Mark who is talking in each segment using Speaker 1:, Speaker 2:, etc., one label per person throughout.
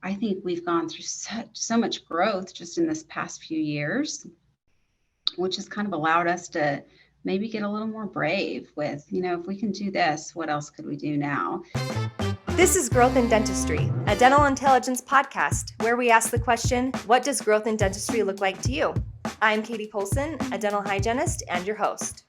Speaker 1: I think we've gone through so much growth just in this past few years, which has kind of allowed us to maybe get a little more brave with, if we can do this, what else could we do now?
Speaker 2: This is Growth in Dentistry, a dental intelligence podcast where we ask the question, what does growth in dentistry look like to you? I'm Katie Polson, a dental hygienist and your host.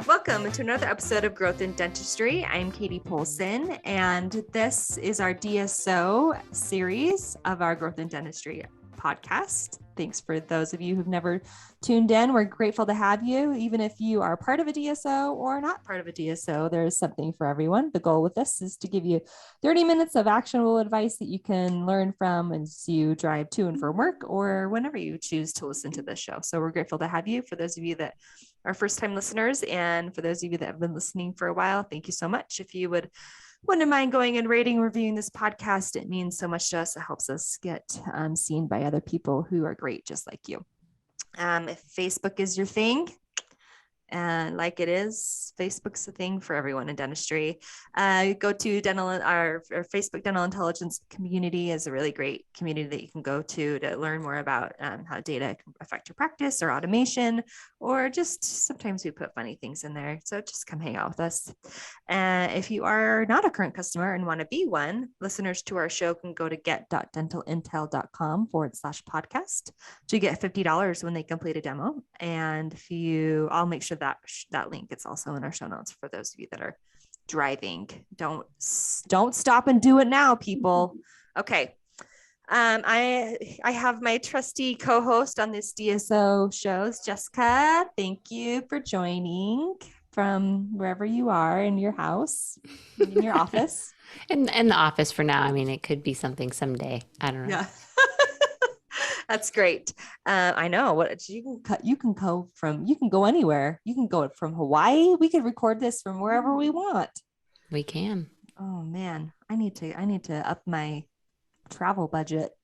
Speaker 2: Welcome to another episode of Growth in Dentistry. I'm Katie Polson, and this is our DSO series of our Growth in Dentistry podcast. Thanks for those of you who've never tuned in. We're grateful to have you. Even if you are part of a DSO or not part of a DSO, there's something for everyone. The goal with this is to give you 30 minutes of actionable advice that you can learn from as you drive to and from work or whenever you choose to listen to this show. So we're grateful to have you. For those of you that are first-time listeners, and for those of you that have been listening for a while, thank you so much. If you wouldn't mind going and rating and reviewing this podcast, it means so much to us. It helps us get seen by other people who are great, just like you. If Facebook is your thing, and like it is, Facebook's a thing for everyone in dentistry. Go to our Facebook Dental Intelligence community is a really great community that you can go to learn more about how data can affect your practice or automation, or just sometimes we put funny things in there. So just come hang out with us. If you are not a current customer and want to be one, listeners to our show can go to get.dentalintel.com/podcast to get $50 when they complete a demo. And I'll make sure that link is also in our show notes for those of you that are driving. Don't stop and do it now, people. Okay. I have my trusty co-host on this DSO shows, Jessica. Thank you for joining from wherever you are in your house, in your office.
Speaker 3: In the office for now. I mean, it could be something someday. I don't know.
Speaker 2: Yeah. That's great. I know what you can go anywhere. You can go from Hawaii. We could record this from wherever we want.
Speaker 3: We can.
Speaker 2: Oh man, I need to up my travel budget.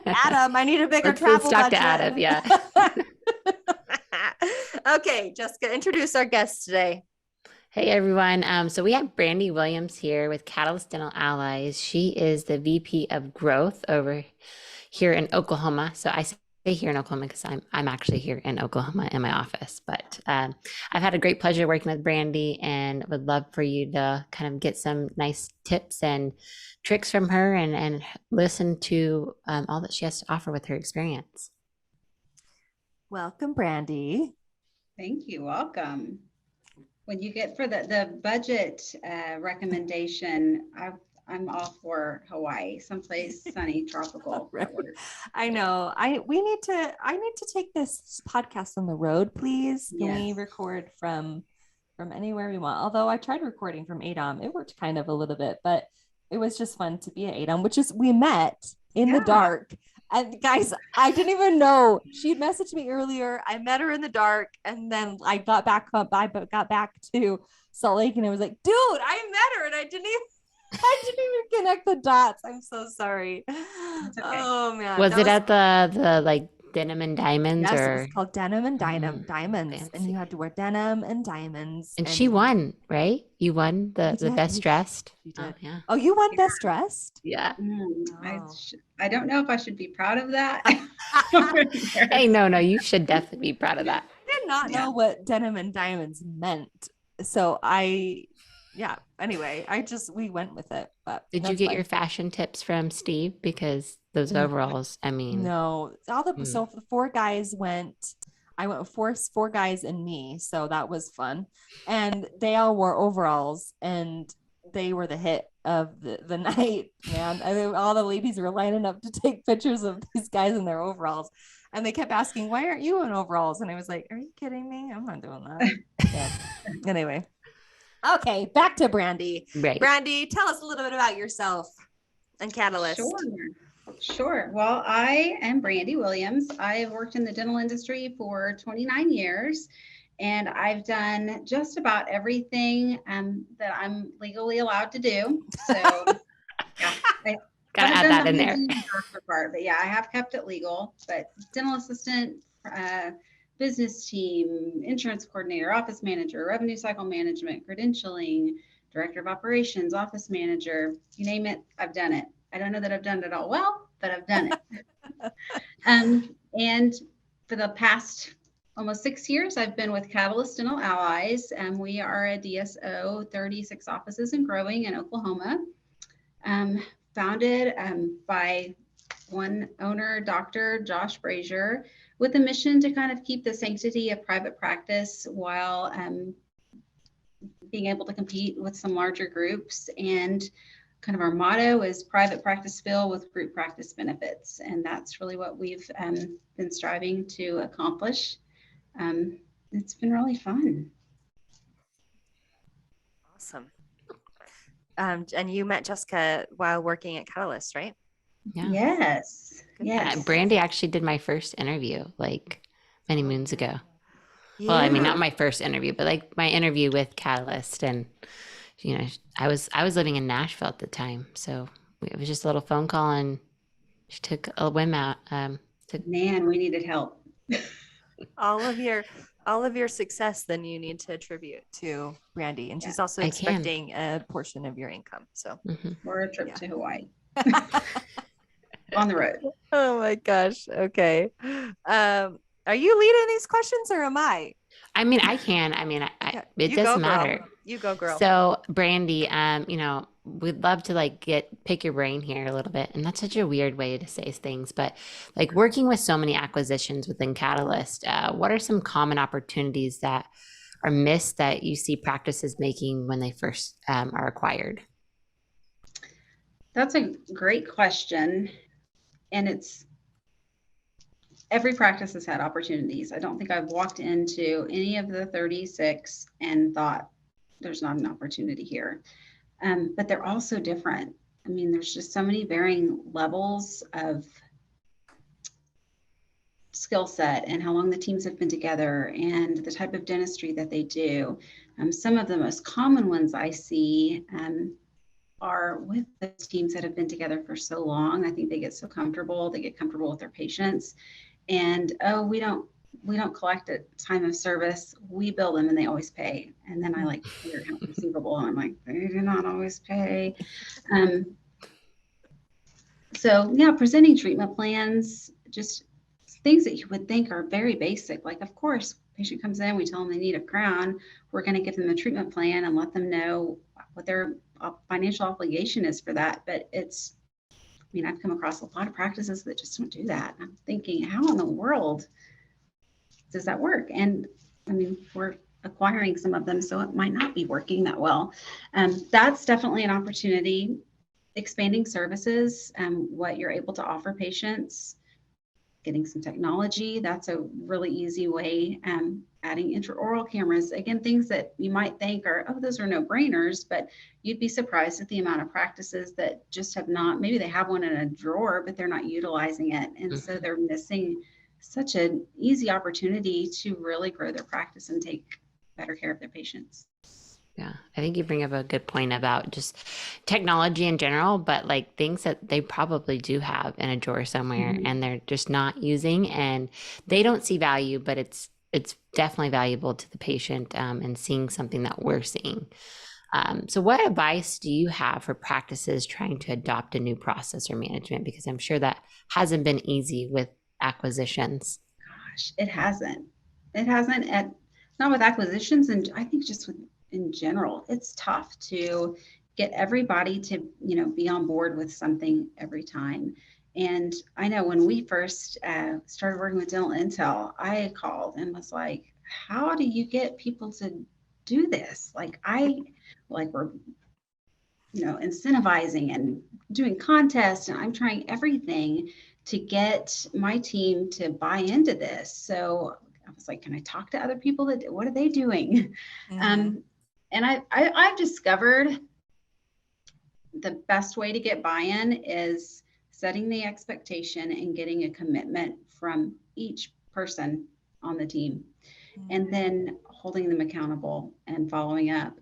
Speaker 2: Adam, I need a bigger travel
Speaker 3: let's talk
Speaker 2: budget.
Speaker 3: to Adam. Yeah.
Speaker 2: Okay, Jessica, introduce our guest today.
Speaker 3: Hey everyone. So we have Brandi Williams here with Catalyst Dental Allies. She is the VP of Growth over here in Oklahoma. So I say here in Oklahoma because I'm actually here in Oklahoma in my office. But I've had a great pleasure working with Brandi and would love for you to kind of get some nice tips and tricks from her and listen to all that she has to offer with her experience.
Speaker 2: Welcome, Brandi.
Speaker 1: Thank you. Welcome. When you get for the budget recommendation, I'm all for Hawaii, someplace sunny, tropical.
Speaker 2: Right. I know. I need to take this podcast on the road, please. Can we record from anywhere we want? Although I tried recording from ADOM, it worked kind of a little bit, but it was just fun to be at ADOM, which is we met in the dark. And guys, I didn't even know. She messaged me earlier. I met her in the dark, and then I got back to Salt Lake, and it was like, dude, I met her, and I didn't even connect the dots. I'm so sorry. Okay. Oh man.
Speaker 3: Was it at the like Denim and Diamonds?
Speaker 2: Yes,
Speaker 3: or
Speaker 2: it was called Denim and Diamonds, fancy. And you had to wear denim and diamonds.
Speaker 3: And she won, right? You won the best dressed.
Speaker 2: You did.
Speaker 3: Oh, yeah.
Speaker 2: Oh, you won best dressed?
Speaker 3: Yeah.
Speaker 1: I don't know if I should be proud of that.
Speaker 3: Hey, no, you should definitely be proud of that.
Speaker 2: I did not know what Denim and Diamonds meant. So anyway, we went with it. But
Speaker 3: did you get your fashion tips from Steve? Because those overalls, I mean.
Speaker 2: No, so the four guys went. I went with four guys and me, so that was fun. And they all wore overalls, and they were the hit of the night, man. I mean, all the ladies were lining up to take pictures of these guys in their overalls. And they kept asking, why aren't you in overalls? And I was like, are you kidding me? I'm not doing that. Anyway. Okay, back to Brandi.
Speaker 3: Right.
Speaker 2: Brandi, tell us a little bit about yourself and Catalyst.
Speaker 1: Sure. Well, I am Brandi Williams. I have worked in the dental industry for 29 years, and I've done just about everything that I'm legally allowed to do. So, I
Speaker 3: gotta add that in there.
Speaker 1: Part, but I have kept it legal. But dental assistant, business team, insurance coordinator, office manager, revenue cycle management, credentialing, director of operations, office manager, you name it, I've done it. I don't know that I've done it all well, but I've done it. And for the past almost 6 years, I've been with Catalyst Dental Allies, and we are a DSO, 36 offices and growing in Oklahoma. Founded by one owner, Dr. Josh Brazier, with a mission to kind of keep the sanctity of private practice while being able to compete with some larger groups. And kind of our motto is private practice fill with group practice benefits. And that's really what we've been striving to accomplish. It's been really fun.
Speaker 2: Awesome. And you met Jessica while working at Catalyst, right?
Speaker 3: Yeah.
Speaker 1: Yes. Yes.
Speaker 3: Brandi actually did my first interview like many moons ago.
Speaker 2: Yeah.
Speaker 3: Well, I mean, not my first interview, but like my interview with Catalyst. And, you know, I was living in Nashville at the time. So it was just a little phone call and she took a whim out.
Speaker 1: Man, we needed help.
Speaker 2: all of your success then you need to attribute to Brandi, and she's also
Speaker 3: I
Speaker 2: expecting a portion of your income. So
Speaker 1: Or a trip to Hawaii. On the road.
Speaker 2: Oh my gosh. Okay. Are you leading these questions or am I?
Speaker 3: I mean, I can. I mean, it
Speaker 2: You
Speaker 3: doesn't
Speaker 2: go, girl.
Speaker 3: matter.
Speaker 2: You go, girl.
Speaker 3: So, Brandi, you know, we'd love to like pick your brain here a little bit. And that's such a weird way to say things, but like working with so many acquisitions within Catalyst, what are some common opportunities that are missed that you see practices making when they first are acquired?
Speaker 1: That's a great question. And it's every practice has had opportunities. I don't think I've walked into any of the 36 and thought there's not an opportunity here. But they're all so different. I mean, there's just so many varying levels of skill set and how long the teams have been together and the type of dentistry that they do. Some of the most common ones I see are with those teams that have been together for so long. I think they get so comfortable. They get comfortable with their patients. And, we don't collect at time of service. We bill them and they always pay. And then I like clear account receivable and I'm like, they do not always pay. So yeah, presenting treatment plans, just things that you would think are very basic. Like, of course, patient comes in, we tell them they need a crown. We're going to give them a treatment plan and let them know what their financial obligation is for that. But I've come across a lot of practices that just don't do that. I'm thinking, how in the world does that work? And I mean, we're acquiring some of them, so it might not be working that well. That's definitely an opportunity. Expanding services, what you're able to offer patients, getting some technology. That's a really easy way. Adding intraoral cameras, again, things that you might think are, those are no brainers, but you'd be surprised at the amount of practices that just have not, maybe they have one in a drawer, but they're not utilizing it. And so they're missing such an easy opportunity to really grow their practice and take better care of their patients.
Speaker 3: Yeah, I think you bring up a good point about just technology in general, but like things that they probably do have in a drawer somewhere and they're just not using and they don't see value, but it's definitely valuable to the patient and seeing something that we're seeing. So what advice do you have for practices trying to adopt a new process or management? Because I'm sure that hasn't been easy with acquisitions.
Speaker 1: Gosh, it hasn't. Not with acquisitions, and I think just in general, it's tough to get everybody to, be on board with something every time. And I know when we first started working with Dental Intel, I called and was like, how do you get people to do this? We're, incentivizing and doing contests, and I'm trying everything to get my team to buy into this. So I was like, can I talk to other people what are they doing? And I've discovered the best way to get buy-in is setting the expectation and getting a commitment from each person on the team, and then holding them accountable and following up.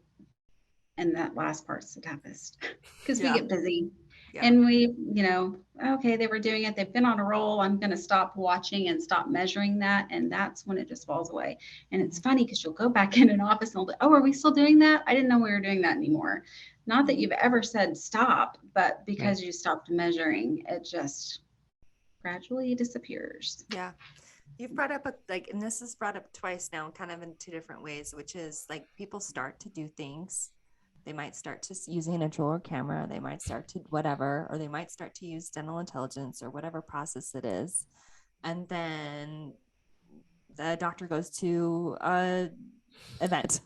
Speaker 1: And that last part's the toughest because we get busy
Speaker 2: Yeah.
Speaker 1: And we, okay, they were doing it. They've been on a roll. I'm going to stop watching and stop measuring that. And that's when it just falls away. And it's funny because you'll go back in an office and they'll be, oh, are we still doing that? I didn't know we were doing that anymore. Not that you've ever said stop, but because you stopped measuring, it just gradually disappears.
Speaker 2: Yeah. You've brought up and this is brought up twice now, kind of in two different ways, which is like people start to do things. They might start to using a drawer camera. They might start to whatever, or they might start to use dental intelligence or whatever process it is. And then the doctor goes to a event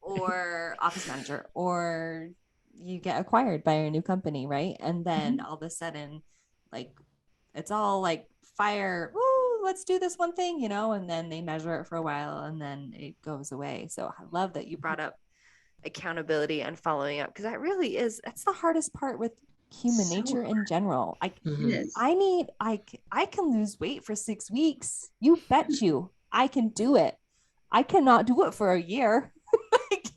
Speaker 2: or office manager, or you get acquired by a new company, right? And then all of a sudden, like, it's all like fire, woo, let's do this one thing, and then they measure it for a while and then it goes away. So I love that you brought up accountability and following up, because that's the hardest part with human nature in general. I can lose weight for 6 weeks. You bet you I can do it. I cannot do it for a year.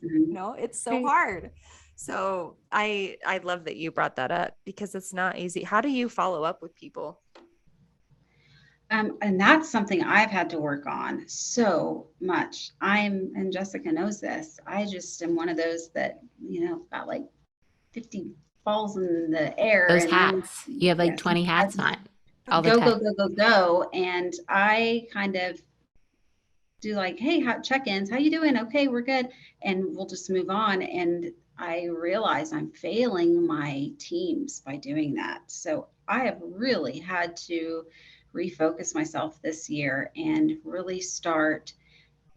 Speaker 2: It's so hard. So I love that you brought that up, because it's not easy. How do you follow up with people?
Speaker 1: And that's something I've had to work on so much. And Jessica knows this, I just am one of those that, got like 50 balls in the air.
Speaker 3: Those hats. You have like 20 hats on all the time.
Speaker 1: Go. And I kind of do like, hey, check-ins, how you doing? Okay, we're good. And we'll just move on. And I realize I'm failing my teams by doing that. So I have really had to refocus myself this year and really start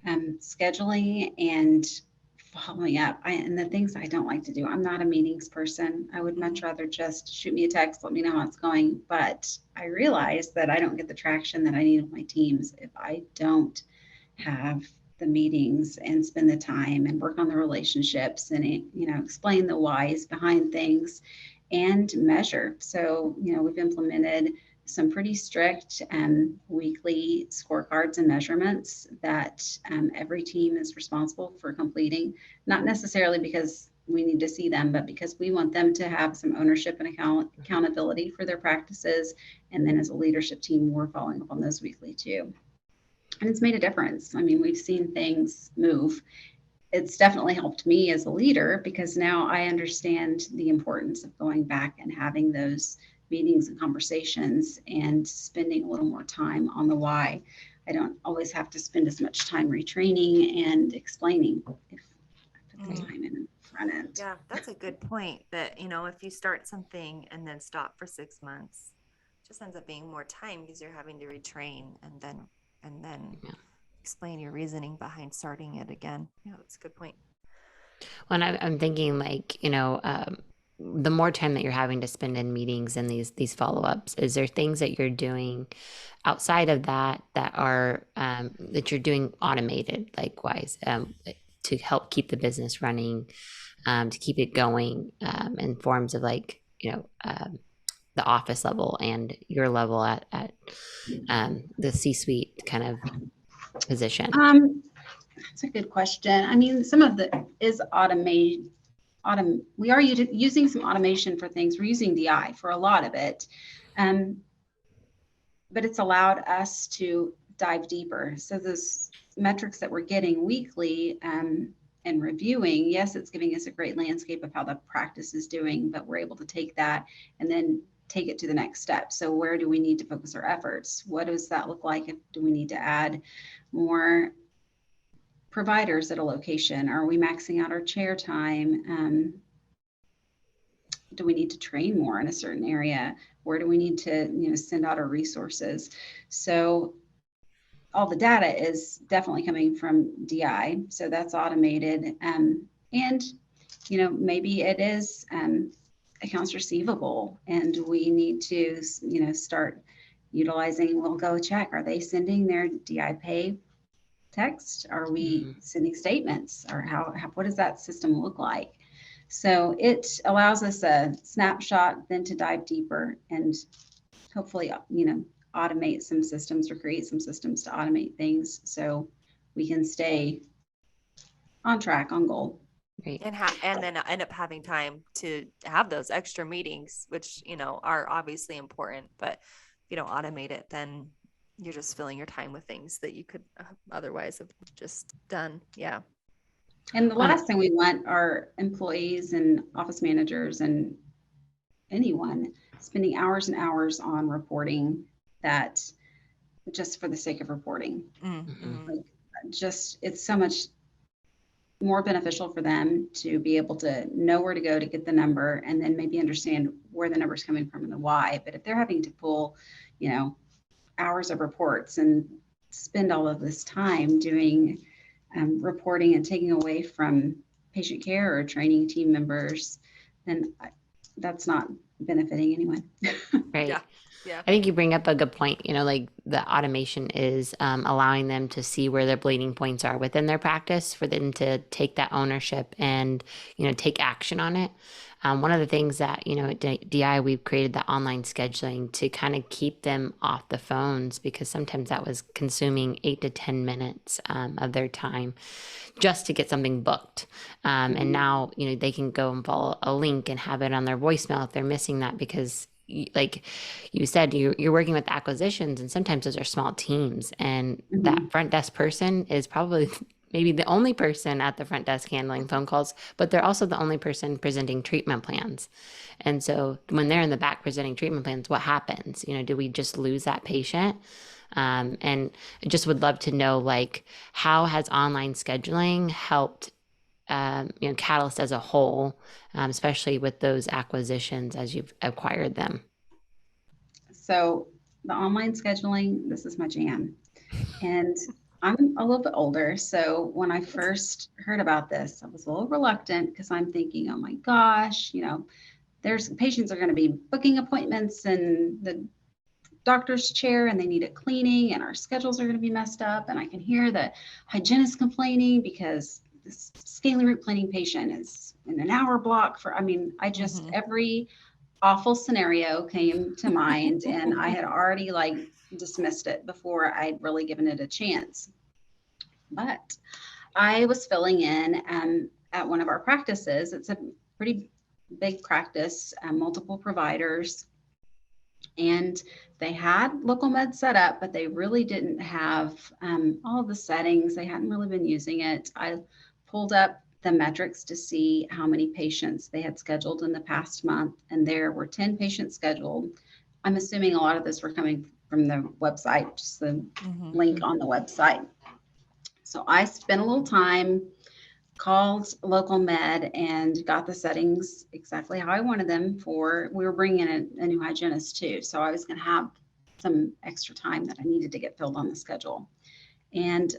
Speaker 1: scheduling and following up. And the things I don't like to do, I'm not a meetings person. I would much rather just shoot me a text, let me know how it's going. But I realize that I don't get the traction that I need with my teams if I don't have the meetings and spend the time and work on the relationships and, explain the whys behind things and measure. So, we've implemented some pretty strict weekly scorecards and measurements that every team is responsible for completing, not necessarily because we need to see them, but because we want them to have some ownership and accountability for their practices. And then as a leadership team, we're following up on those weekly too. And it's made a difference. I mean, we've seen things move. It's definitely helped me as a leader, because now I understand the importance of going back and having those meetings and conversations and spending a little more time on the why. I don't always have to spend as much time retraining and explaining if I put the time in front end.
Speaker 2: Yeah, that's a good point. That, if you start something and then stop for 6 months, it just ends up being more time because you're having to retrain and then explain your reasoning behind starting it again. Yeah, that's a good point.
Speaker 3: When I'm thinking the more time that you're having to spend in meetings and these follow-ups, is there things that you're doing outside of that are that you're doing automated, likewise, to help keep the business running, to keep it going, in forms of the office level and your level at the C-suite kind of position?
Speaker 1: That's a good question. I mean, some of it is automated. We are using some automation for things. We're using DI for a lot of it, but it's allowed us to dive deeper. So those metrics that we're getting weekly and reviewing, yes, it's giving us a great landscape of how the practice is doing, but we're able to take that and then take it to the next step. So where do we need to focus our efforts? What does that look like? Do we need to add more providers at a location? Are we maxing out our chair time? Do we need to train more in a certain area? Where do we need to send out our resources? So all the data is definitely coming from DI, so that's automated. And maybe it is accounts receivable, and we need to start utilizing. We'll go check, are they sending their DI pay text? Are we sending statements? Or what does that system look like? So it allows us a snapshot, then to dive deeper and hopefully automate some systems or create some systems to automate things so we can stay on track, on goal.
Speaker 3: Right.
Speaker 2: and then end up having time to have those extra meetings, which, are obviously important, but if you don't automate it, then you're just filling your time with things that you could otherwise have just done. Yeah.
Speaker 1: And the last thing we want are employees and office managers and anyone spending hours and hours on reporting that just for the sake of reporting.
Speaker 2: Mm-hmm.
Speaker 1: Like, just, it's so much more beneficial for them to be able to know where to go to get the number and then maybe understand where the number is coming from and the why. But if they're having to pull, hours of reports and spend all of this time doing reporting and taking away from patient care or training team members, then that's not benefiting anyone.
Speaker 3: Right.
Speaker 2: Yeah. Yeah.
Speaker 3: I think you bring up a good point. Like the automation is allowing them to see where their bleeding points are within their practice for them to take that ownership and, take action on it. One of the things that, at DI, we've created the online scheduling to kind of keep them off the phones, because sometimes that was consuming 8 to 10 minutes of their time just to get something booked. And now, they can go and follow a link and have it on their voicemail if they're missing that, because like you said, you're working with acquisitions, and sometimes those are small teams, and that front desk person is probably maybe the only person at the front desk handling phone calls, but they're also the only person presenting treatment plans. And so when they're in the back presenting treatment plans, what happens? Do we just lose that patient? And I just would love to know, like, how has online scheduling helped Catalyst as a whole, especially with those acquisitions as you've acquired them?
Speaker 1: So the online scheduling, this is my jam. And I'm a little bit older. So when I first heard about this, I was a little reluctant because I'm thinking, oh my gosh, there's patients are going to be booking appointments in the doctor's chair and they need a cleaning and our schedules are going to be messed up. And I can hear the hygienist complaining because this scaling root planing patient is in an hour block I just, every awful scenario came to mind and I had already dismissed it before I'd really given it a chance. But I was filling in at one of our practices. It's a pretty big practice, multiple providers, and they had local med set up, but they really didn't have all the settings. They hadn't really been using it. I pulled up the metrics to see how many patients they had scheduled in the past month, and there were 10 patients scheduled. I'm assuming a lot of this were coming from the website, just the link on the website. So I spent a little time, called local med and got the settings exactly how I wanted them we were bringing in a new hygienist too. So I was going to have some extra time that I needed to get filled on the schedule. And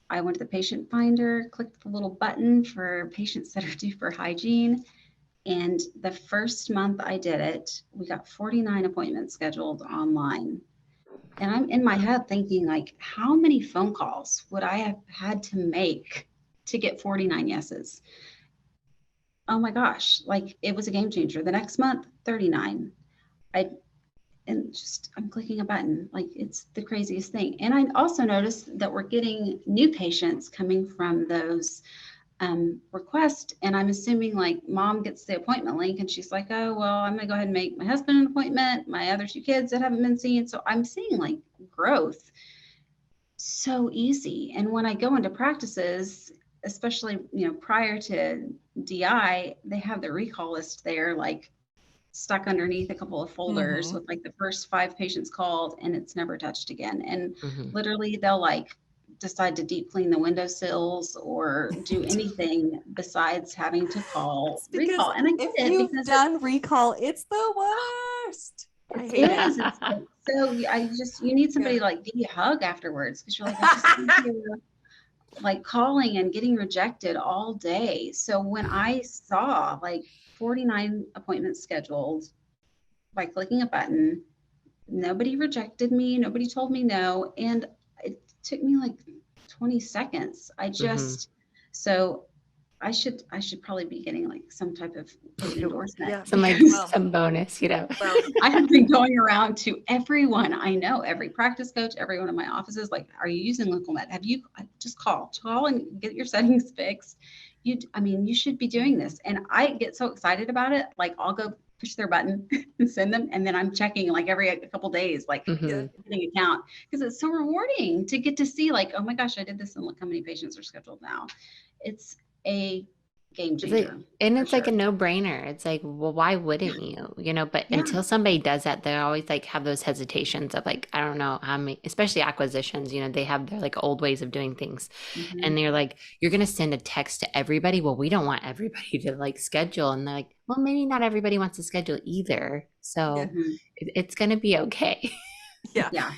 Speaker 1: I went to the patient finder, clicked the little button for patients that are due for hygiene. And the first month I did it, we got 49 appointments scheduled online. And I'm in my head thinking, how many phone calls would I have had to make to get 49 yeses? Oh my gosh, it was a game changer. The next month, 39. I'm clicking a button. It's the craziest thing. And I also noticed that we're getting new patients coming from those requests. And I'm assuming mom gets the appointment link and she's like, oh, well, I'm gonna go ahead and make my husband an appointment, my other 2 kids that haven't been seen. So I'm seeing growth so easy. And when I go into practices, especially, prior to DI, they have the recall list there, stuck underneath a couple of folders with the first 5 patients called, and it's never touched again. And literally they'll decide to deep clean the windowsills or do anything besides having to call recall. And
Speaker 2: if you've done recall, it's the worst. I hate it.
Speaker 1: So you need somebody to give you a hug afterwards, because you're I just here, calling and getting rejected all day. So when I saw 49 appointments scheduled by clicking a button, nobody rejected me, nobody told me no, and it took me 20 seconds. So I should probably be getting some type of endorsement.
Speaker 3: Yeah. Some bonus,
Speaker 1: Well, I have been going around to everyone I know, every practice coach, every one of my offices, are you using local med? Have you just call and get your settings fixed? I mean, you should be doing this. And I get so excited about it. Like I'll go push their button and send them. And then I'm checking like every couple days, like
Speaker 3: Mhm.
Speaker 1: getting a count, because it's so rewarding to get to see like, oh my gosh, I did this and look how many patients are scheduled now. It's a game
Speaker 3: It's like,
Speaker 1: changer
Speaker 3: and
Speaker 1: for
Speaker 3: it's like a
Speaker 1: sure.
Speaker 3: no-brainer. It's like, well, why wouldn't you? But
Speaker 1: Yeah.
Speaker 3: until somebody does that, they always like have those hesitations of like, I don't know how many, especially acquisitions, they have their like old ways of doing things.
Speaker 1: Mhm.
Speaker 3: And they're like, you're going to send a text to everybody. Well, we don't want everybody to like schedule. And they're like, well, maybe not everybody wants to schedule either.
Speaker 2: Yeah.
Speaker 3: So
Speaker 1: Mhm.
Speaker 3: it's going to be okay.
Speaker 2: Yeah.
Speaker 1: Yeah.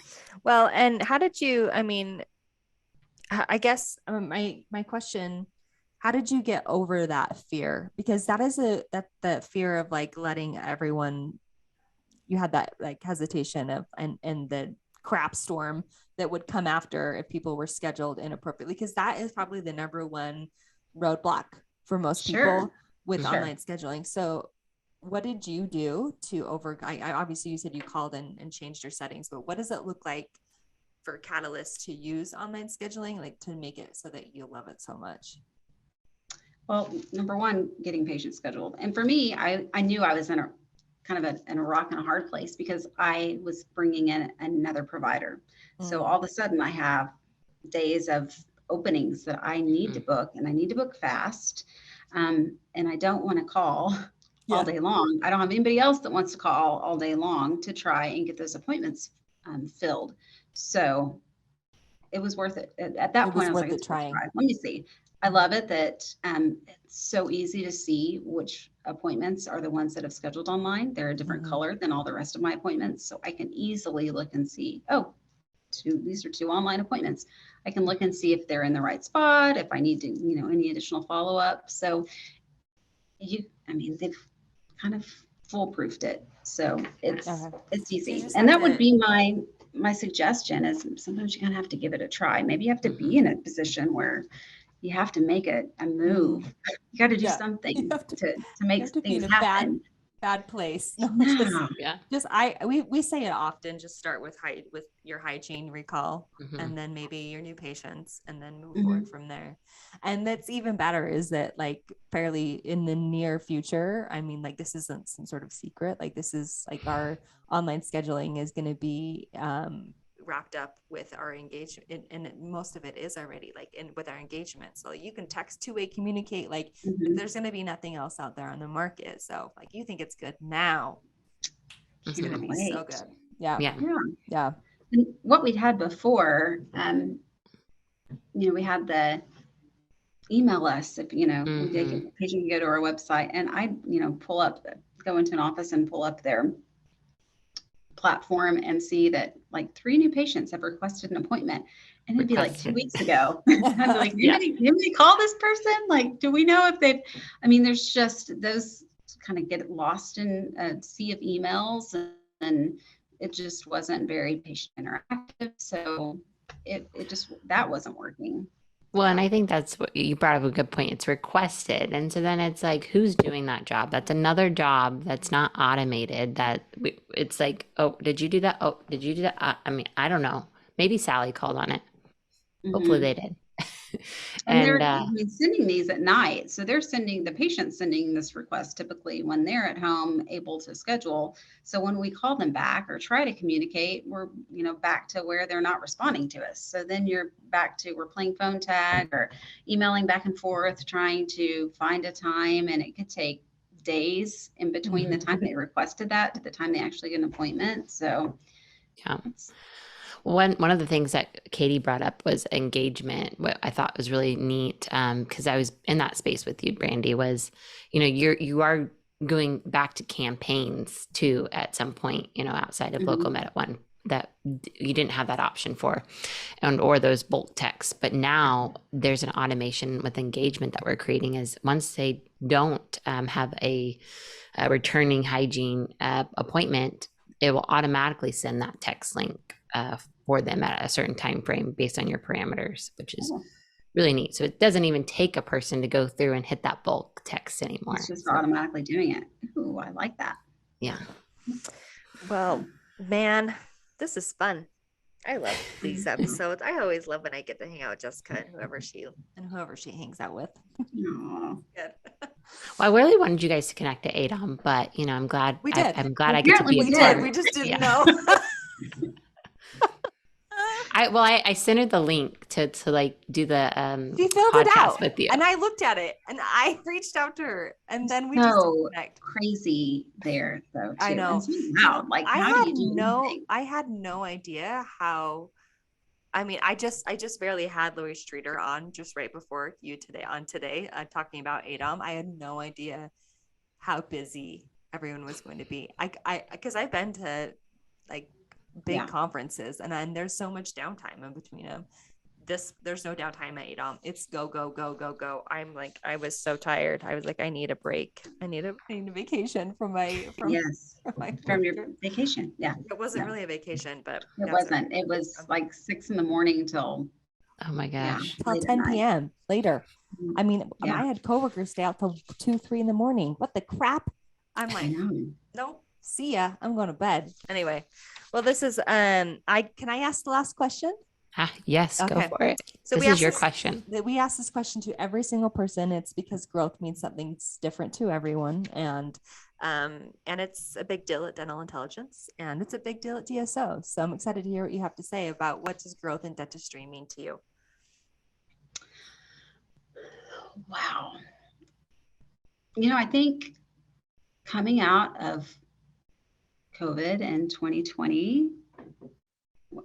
Speaker 2: Well, and how did you, I guess my question, how did you get over that fear? Because that is that fear of like letting everyone, you had that like hesitation of and the crap storm that would come after if people were scheduled inappropriately, because that is probably the number one roadblock for most
Speaker 1: Sure.
Speaker 2: people with
Speaker 1: Sure.
Speaker 2: online scheduling. So what did you do to I obviously you said you called and changed your settings, but what does it look like for Catalyst to use online scheduling, like to make it so that you love it so much?
Speaker 1: Well, number one, getting patients scheduled. And for me, I knew I was in a kind of in a rock and a hard place because I was bringing in another provider. So
Speaker 2: Mm.
Speaker 1: all of a sudden I have days of openings that I need to
Speaker 3: Mhm.
Speaker 1: book, and I need to book fast. And I don't want to call all
Speaker 2: Yeah.
Speaker 1: day long. I don't have anybody else that wants to call all day long to try and get those appointments filled. So it was worth it. At that
Speaker 2: It
Speaker 1: point,
Speaker 2: was
Speaker 1: I was like,
Speaker 2: worth it
Speaker 1: it's worth a
Speaker 2: trying.
Speaker 1: try. Let me see. I love it that it's so easy to see which appointments are the ones that have scheduled online. They're a different
Speaker 2: Mhm.
Speaker 1: color than all the rest of my appointments. So I can easily look and see, oh, these are two online appointments. I can look and see if they're in the right spot, if I need to, any additional follow-up. So I mean, they've kind of foolproofed it. So it's
Speaker 2: Okay.
Speaker 1: it's
Speaker 2: So you
Speaker 1: easy.
Speaker 2: just
Speaker 1: And
Speaker 2: have
Speaker 1: that would
Speaker 2: to,
Speaker 1: be my suggestion is sometimes you kind of have to give it a try. Maybe you have to be
Speaker 3: Mhm.
Speaker 1: in a position where you have to make a move.
Speaker 2: mm,
Speaker 1: You got to do
Speaker 2: yeah,
Speaker 1: something to
Speaker 2: you
Speaker 1: make
Speaker 2: have to be in
Speaker 1: things
Speaker 2: a
Speaker 1: happen.
Speaker 2: bad place. No,
Speaker 1: Yeah.
Speaker 3: Yeah.
Speaker 2: we say it often, just start with your hygiene recall,
Speaker 3: Mhm.
Speaker 2: and then maybe your new patients, and then move forward
Speaker 1: Mhm.
Speaker 2: from there. And that's even better is that like fairly in the near future, I mean, like this isn't some sort of secret, like this is like our online scheduling is going to be wrapped up with our engagement, and most of it is already like in with our engagement. So you can text, two-way communicate, like
Speaker 1: Mhm.
Speaker 2: there's going to be nothing else out there on the market. So like you think it's good now, it's going to
Speaker 3: Mhm.
Speaker 1: Can't
Speaker 2: be so
Speaker 1: wait.
Speaker 2: good. Yeah.
Speaker 3: Yeah.
Speaker 1: Yeah.
Speaker 2: Yeah.
Speaker 1: And what we'd had before, we had the email us if
Speaker 3: Mhm.
Speaker 1: the patient can go to our website, and I go into an office and pull up their platform and see that like 3 new patients have requested an appointment, and it'd be like 2
Speaker 3: Requested.
Speaker 1: weeks ago. I'd be like,
Speaker 3: Yeah.
Speaker 1: anybody call this person? Like, do we know if they've, I mean, there's just those kind of get lost in a sea of emails, and it just wasn't very patient interactive. So it just, that wasn't working.
Speaker 3: Well, and
Speaker 2: Yeah.
Speaker 3: I think that's what you brought up a good point. It's requested. And so then it's like, who's doing that job? That's another job that's not automated. It's like, oh, did you do that? Oh, did you do that? I mean, I don't know. Maybe Sally called on it. Hopefully
Speaker 1: Mhm.
Speaker 3: they did.
Speaker 1: And
Speaker 3: And
Speaker 1: they're, I mean, sending these at night. So they're sending the patient sending this request typically when they're at home able to schedule. So when we call them back or try to communicate, we're, back to where they're not responding to us. So then you're back to, we're playing phone tag or emailing back and forth, trying to find a time. And it could take days in between the
Speaker 2: Mhm.
Speaker 1: time they requested that to the time they actually get an appointment. So
Speaker 3: yeah.
Speaker 1: it's,
Speaker 3: One of the things that Katie brought up was engagement. What I thought was really neat, because I was in that space with you, Brandy, was, you are going back to campaigns too at some point, outside of local
Speaker 1: mhm.
Speaker 3: med at one that you didn't have that option for, and or those bulk texts. But now there's an automation with engagement that we're creating. Is once they don't have a returning hygiene appointment, it will automatically send that text link for them at a certain time frame based on your parameters, which is
Speaker 1: Oh,
Speaker 3: really neat. So it doesn't even take a person to go through and hit that bulk text
Speaker 1: it's
Speaker 3: anymore.
Speaker 1: just
Speaker 3: So
Speaker 1: automatically doing it. Ooh, I like that.
Speaker 3: yeah.
Speaker 2: Well, man, this is fun. I love these episodes. I always love when I get to hang out with Jessica and whoever she hangs out with.
Speaker 1: Aw.
Speaker 2: Good.
Speaker 3: Well, I really wanted you guys to connect to ADOM, but I'm glad
Speaker 2: We did.
Speaker 3: I'm glad I get to
Speaker 1: Apparently
Speaker 3: be a
Speaker 1: we
Speaker 3: part.
Speaker 1: did.
Speaker 2: We just didn't
Speaker 3: Yeah.
Speaker 2: know.
Speaker 3: I sent her the link to like do the
Speaker 2: She filled it
Speaker 3: podcast
Speaker 2: out,
Speaker 3: with you.
Speaker 2: and I looked at it, and I reached out to her, and then we just didn't
Speaker 1: So
Speaker 2: connect.
Speaker 1: crazy there though too.
Speaker 2: I know.
Speaker 1: And so loud. Like how do you do anything?
Speaker 2: I had no idea how. I mean, I just barely had Louis Streeter on just right before you today, talking about ADOM. I had no idea how busy everyone was going to be. Because I've been to like big conferences, and then there's so much downtime in between them. There's no downtime at ADOM. It's go, go, go, go, go. I was so tired. I was like, I need a break. I need a vacation from
Speaker 1: your vacation. Yeah.
Speaker 2: It wasn't really a vacation, but
Speaker 1: It wasn't. It was like 6 a.m. till
Speaker 3: Oh my gosh.
Speaker 2: till 10 p.m. later. I mean,
Speaker 1: Yeah.
Speaker 2: I had coworkers stay out till 2, 3 in the morning. What the crap? I'm
Speaker 1: I
Speaker 2: like,
Speaker 1: know.
Speaker 2: nope, see ya. I'm going to bed. Anyway, well, this is can I ask the last question?
Speaker 3: Yes, go
Speaker 2: Okay.
Speaker 3: for it.
Speaker 2: So
Speaker 3: This is your question.
Speaker 2: We ask this question to every single person. It's because growth means something different to everyone, and it's a big deal at Dental Intelligence, and it's a big deal at DSO. So I'm excited to hear what you have to say about what does growth in dentistry mean to you.
Speaker 1: Wow. You know, I think coming out of COVID in 2020,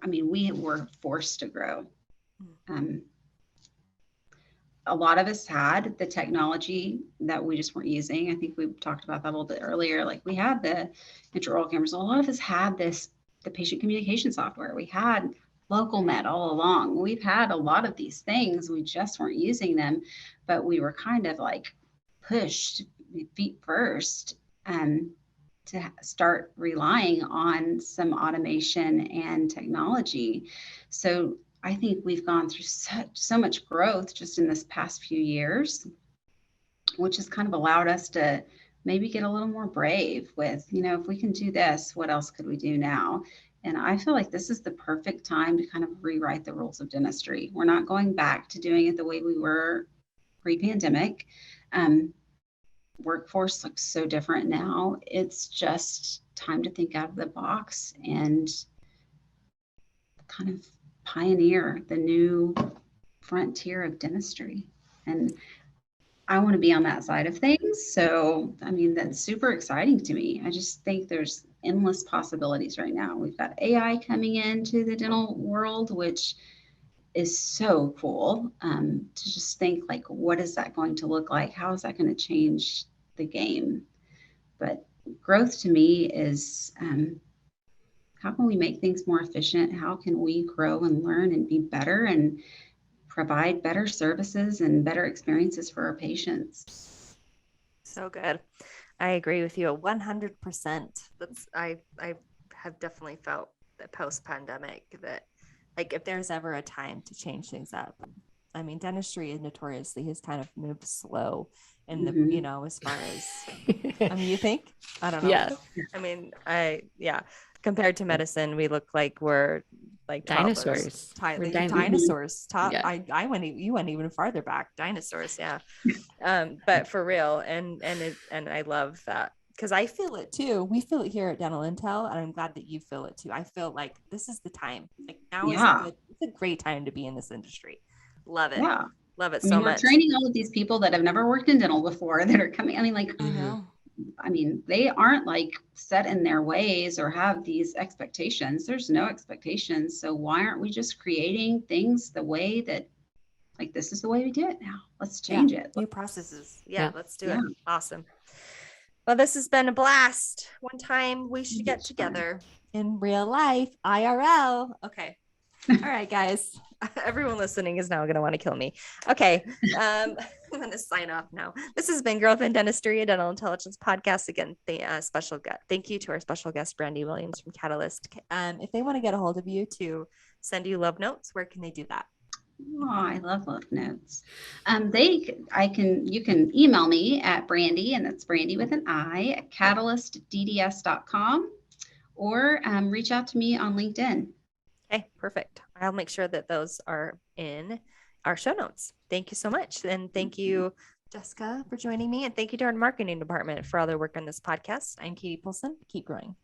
Speaker 1: I mean, we were forced to grow. A lot of us had the technology that we just weren't using. I think we talked about that a little bit earlier. Like we had the intraoral cameras. A lot of us had the patient communication software. We had LocalMed all along. We've had a lot of these things. We just weren't using them, but we were kind of like pushed feet first to start relying on some automation and technology. So I think we've gone through so much growth just in this past few years, which has kind of allowed us to maybe get a little more brave with, if we can do this, what else could we do now? And I feel like this is the perfect time to kind of rewrite the rules of dentistry. We're not going back to doing it the way we were pre-pandemic. Workforce looks so different now. It's just time to think out of the box and kind of pioneer the new frontier of dentistry. And I want to be on that side of things. So, I mean, that's super exciting to me. I just think there's endless possibilities right now. We've got AI coming into the dental world, which is so cool to just think like, what is that going to look like? How is that going to change the game? But growth to me is how can we make things more efficient? How can we grow and learn and be better and provide better services and better experiences for our patients?
Speaker 2: So good. I agree with you 100%. I have definitely felt that post-pandemic that like if there's ever a time to change things up, I mean, dentistry notoriously has kind of moved slow in the, as far as, you think? I don't know.
Speaker 3: Yeah.
Speaker 2: I mean, compared to medicine, we look like we're like
Speaker 3: dinosaurs.
Speaker 2: Dinosaurs.
Speaker 3: Yeah.
Speaker 2: You went even farther back. Dinosaurs. Yeah. But for real. And I love that. Because I feel it too. We feel it here at Dental Intel, and I'm glad that you feel it too. I feel like this is the time. Like now it's a great time to be in this industry. Love it.
Speaker 1: Yeah.
Speaker 2: Love it
Speaker 1: I mean,
Speaker 2: so much.
Speaker 1: We're training all of these people that have never worked in dental before that are coming. I mean, like,
Speaker 2: I know.
Speaker 1: I mean, they aren't like set in their ways or have these expectations. There's no expectations. So why aren't we just creating things the way that, like, this is the way we do it now? Let's change it.
Speaker 2: New processes. Yeah. Let's do it.
Speaker 1: Yeah.
Speaker 2: Awesome. Well, this has been a blast. One time we should get together in real life, IRL. Okay. All right, guys. Everyone listening is now going to want to kill me. Okay. I'm going to sign off now. This has been Growth in Dentistry, a Dental Intelligence podcast. Again, special guest. Thank you to our special guest, Brandi Williams from Catalyst. If they want to get a hold of you to send you love notes, where can they do that?
Speaker 1: Oh, I love notes. You can email me at Brandi, and that's Brandi with an I, at catalystdds.com, or reach out to me on LinkedIn.
Speaker 2: Okay, perfect. I'll make sure that those are in our show notes. Thank you so much. And thank you, Jessica, for joining me. And thank you to our marketing department for all their work on this podcast. I'm Katie Polson. Keep growing.